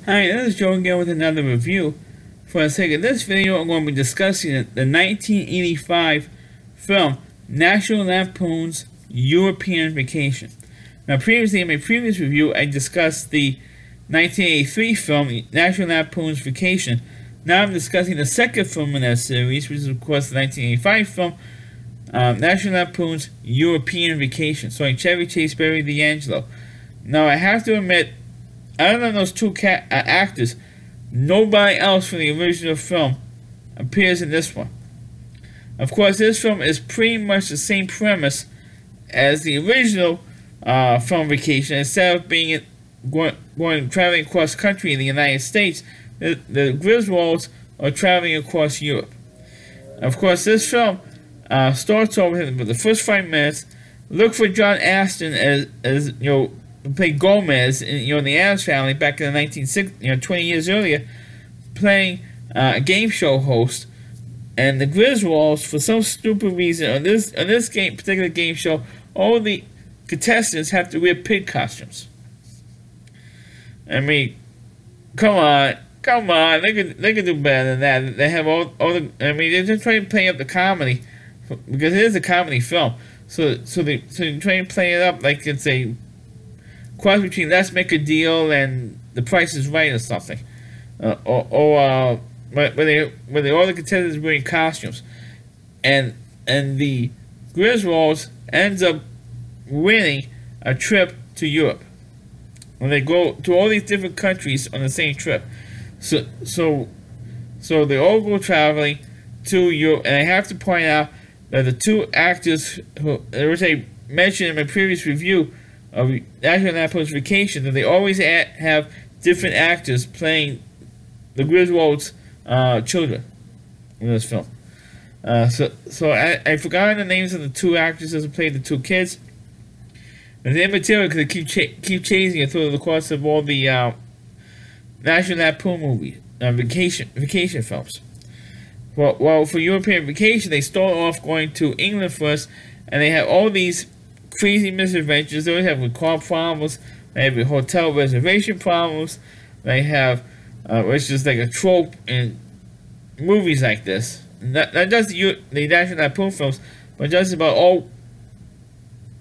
Hi, this is Joe again with another review. For the sake of this video, I'm going to be discussing the 1985 film National Lampoon's European Vacation. Now, previously in my previous review, I discussed the 1983 film National Lampoon's Vacation. Now I'm discussing the second film in that series, which is of course the 1985 film National Lampoon's European Vacation, starring Chevy Chase, Barry D'Angelo. Now, I have to admit, other than those two actors, nobody else from the original film appears in this one. Of course, this film is pretty much the same premise as the original film Vacation. Instead of being traveling across country in the United States, the Griswolds are traveling across Europe. Of course, this film starts off with the first 5 minutes. Look for John Astin as played Gomez in the Addams Family back in the 1960s, 20 years earlier, playing a game show host. And the Griswolds, for some stupid reason, on this particular game show, all the contestants have to wear pig costumes. I mean, come on, they could do better than that. They have all the. I mean, they're just trying to play up the comedy, because it is a comedy film. So they're trying to play it up like it's a cross between Let's Make a Deal and The Price is Right or something, where all the contestants wearing costumes, and the Griswolds ends up winning a trip to Europe, when they go to all these different countries on the same trip. So they all go traveling to Europe, and I have to point out that the two actors which I mentioned in my previous review of National Lampoon's Vacation, that they always have different actors playing the Griswold's children in this film. So I forgot the names of the two actresses who played the two kids. And they're immaterial because they keep chasing it through the course of all the National Lampoon movies, vacation films. Well, for European Vacation, they start off going to England first, and they have all these crazy misadventures. They always have car problems. They have hotel reservation problems. They have, which is like a trope in movies like this. Not just the National Lampoon films, but just about all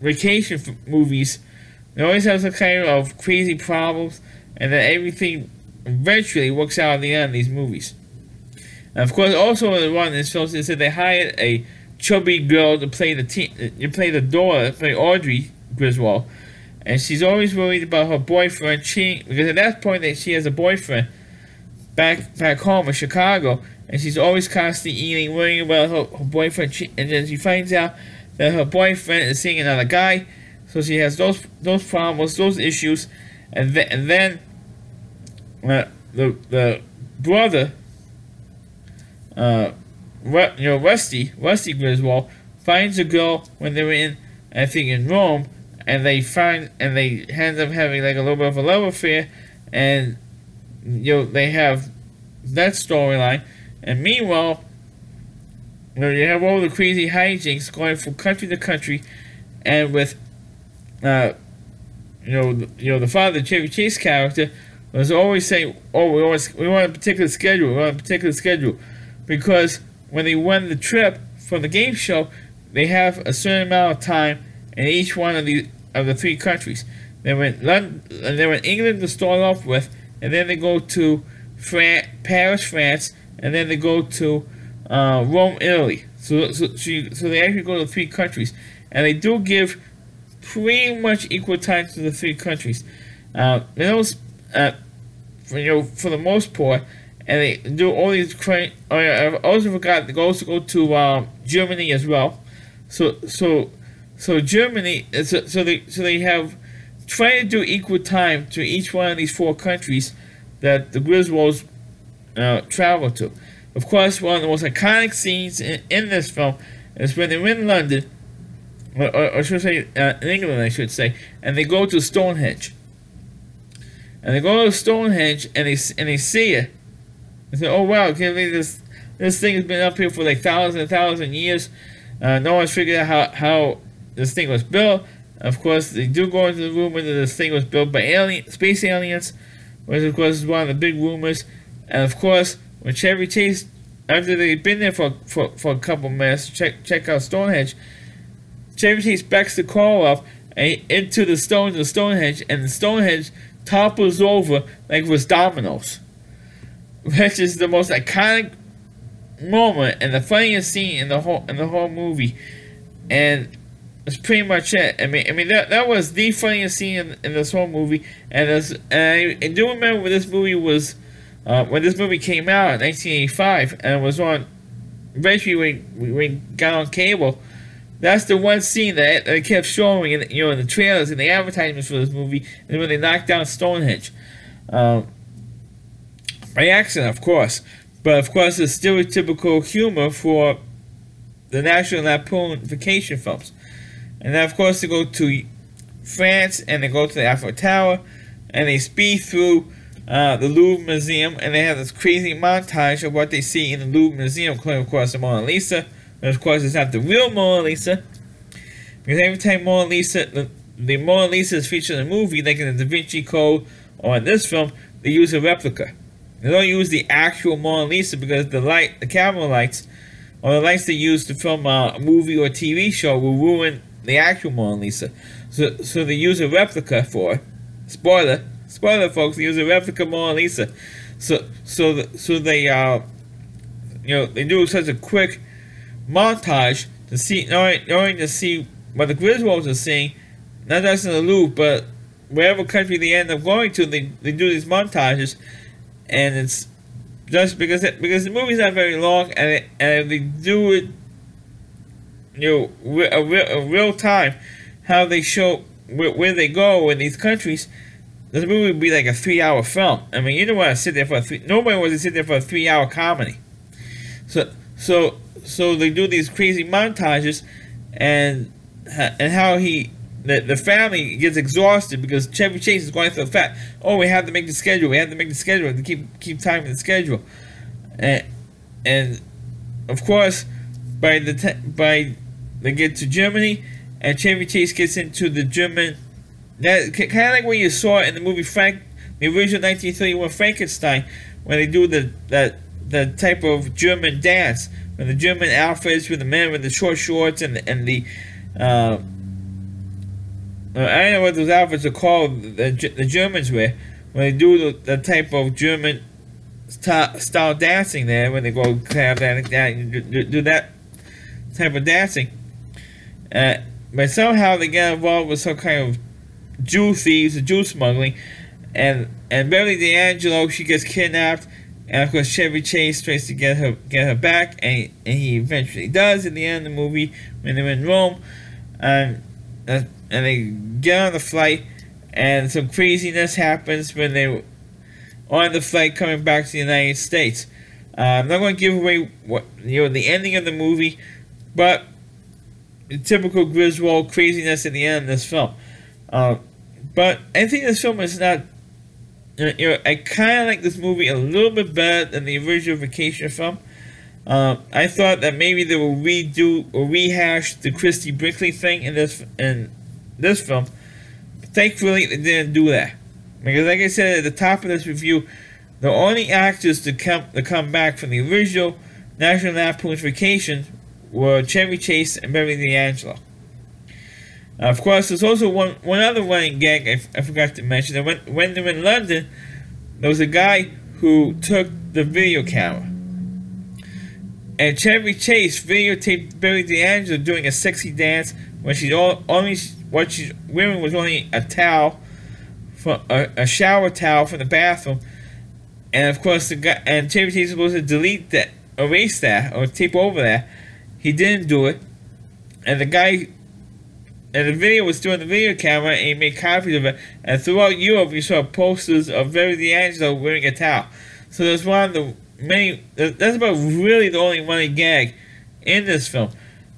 vacation movies. They always have some kind of crazy problems, and then everything eventually works out at the end of these movies. And of course, also in one of these films, they said they hired a chubby girl to play the daughter, play Audrey Griswold, and she's always worried about her boyfriend cheating, because at that point she has a boyfriend back home in Chicago, and she's always constantly worrying about her boyfriend cheating, and then she finds out that her boyfriend is seeing another guy, so she has those problems, those issues, and then the brother, Rusty Griswold finds a girl when they were in Rome, and they end up having like a little bit of a love affair, and they have that storyline. And meanwhile, you have all the crazy hijinks going from country to country, and with the father, the Chevy Chase character, was always saying, "Oh, we want a particular schedule," because when they won the trip for the game show, they have a certain amount of time in each one of the 3 countries. They went England to start off with, and then they go to Paris, France, and then they go to Rome, Italy. So they actually go to 3 countries, and they do give pretty much equal time to the 3 countries. For the most part. And they do all these. I also forgot they also go to Germany as well. So Germany. So they have tried to do equal time to each one of these 4 countries that the Griswolds travel to. Of course, one of the most iconic scenes in this film is when they're in London, or should I say in England, I should say, and they go to Stonehenge. And they go to Stonehenge, and they see it. They say, "Oh wow, can't believe this thing has been up here for like thousand years. No one's figured out how this thing was built." Of course, they do go into the room where this thing was built by space aliens, which of course is one of the big rumors. And of course, when Chevy Chase, after they've been there for a couple minutes, check out Stonehenge, Chevy Chase backs the car up into the stones of Stonehenge, and the Stonehenge topples over like it was dominoes, which is the most iconic moment and the funniest scene in the whole movie. And that's pretty much it. I mean that was the funniest scene in this whole movie. And I do remember when this movie was when this movie came out in 1985 and it was on eventually when we got on cable. That's the one scene that they kept showing in in the trailers and the advertisements for this movie, and when they knocked down Stonehenge. By accident, of course. But of course it's stereotypical humor for the National Lapoon vacation films. And then of course they go to France and they go to the Eiffel Tower and they speed through the Louvre Museum, and they have this crazy montage of what they see in the Louvre Museum, including of course the Mona Lisa. But of course it's not the real Mona Lisa, because every time Mona Lisa, the Mona Lisa is featured in a movie, like in the Da Vinci Code or in this film, they use a replica. They don't use the actual Mona Lisa because the camera lights, or the lights they use to film a movie or TV show will ruin the actual Mona Lisa. So they use a replica for it. Spoiler folks, they use a replica Mona Lisa. So they they do such a quick montage to see, knowing to see what the Griswolds are seeing, not just in the Louvre, but wherever country they end up going to, they do these montages, and it's just because the movie's not very long, and they do it, a real time, how they show where they go in these countries. This movie would be like a 3-hour film. I mean, you don't want to sit there nobody wants to sit there for a 3-hour comedy. So they do these crazy montages, and how the family gets exhausted because Chevy Chase is going through the fact, oh, we have to make the schedule, to keep timing the schedule, and of course by they get to Germany, and Chevy Chase gets into the German, that kind of like when you saw it in the movie the original 1931 Frankenstein, when they do the type of German dance, with the German outfits, with the men with the short shorts and the I don't know what those outfits are called, the Germans wear, when they do the type of German style dancing there, when they go have do that type of dancing. But somehow they get involved with some kind of Jew thieves, Jew smuggling, and Beverly D'Angelo, she gets kidnapped, and of course Chevy Chase tries to get her back, and he eventually does in the end of the movie when they're in Rome, and they get on the flight, and some craziness happens when they're on the flight coming back to the United States. I'm not going to give away the ending of the movie, but the typical Griswold craziness at the end of this film. But I think this film is not. I kind of like this movie a little bit better than the original Vacation film. I thought that maybe they will redo or rehash the Christy Brinkley thing in this film. But thankfully, they didn't do that, because, like I said at the top of this review, the only actors to come back from the original National Lampoon's Vacation were Chevy Chase and Beverly D'Angelo. Of course, there's also one other running gag I forgot to mention. That when they were in London, there was a guy who took the video camera, and Chevy Chase videotaped Beverly D'Angelo doing a sexy dance when what she's wearing was only a towel, a shower towel from the bathroom, and of course Chevy Chase was supposed to erase that, or tape over that. He didn't do it, and the guy. And the video was doing the video camera, and he made copies of it. And throughout Europe, you saw posters of Beverly D'Angelo wearing a towel. So there's one of the many. That's about really the only running gag in this film.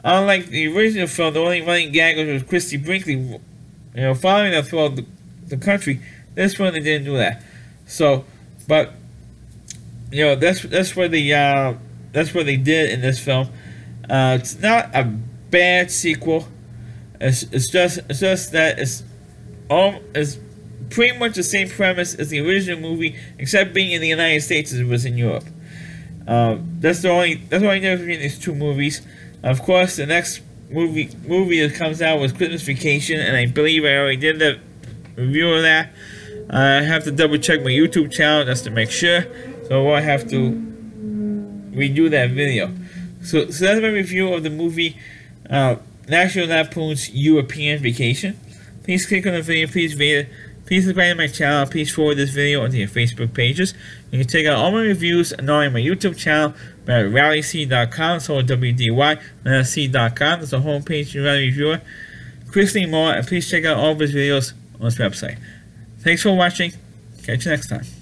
Unlike the original film, the only running gag was Christy Brinkley, following them throughout the country. This one they didn't do that. So, but that's what they did in this film. It's not a bad sequel. It's just that it's pretty much the same premise as the original movie, except being in the United States as it was in Europe. That's the only difference between these two movies. Of course, the next movie that comes out was Christmas Vacation, and I believe I already did the review of that. I have to double check my YouTube channel just to make sure, so I have to redo that video. So that's my review of the movie National Lampoon's European Vacation. Please click on the video, please rate it, please subscribe to my channel, please forward this video onto your Facebook pages. You can check out all my reviews not only on my YouTube channel, but at rallyc.com, so WDY.com. That's a homepage to Rally Reviewer. Chris Lee Moore, and please check out all of his videos on this website. Thanks for watching. Catch you next time.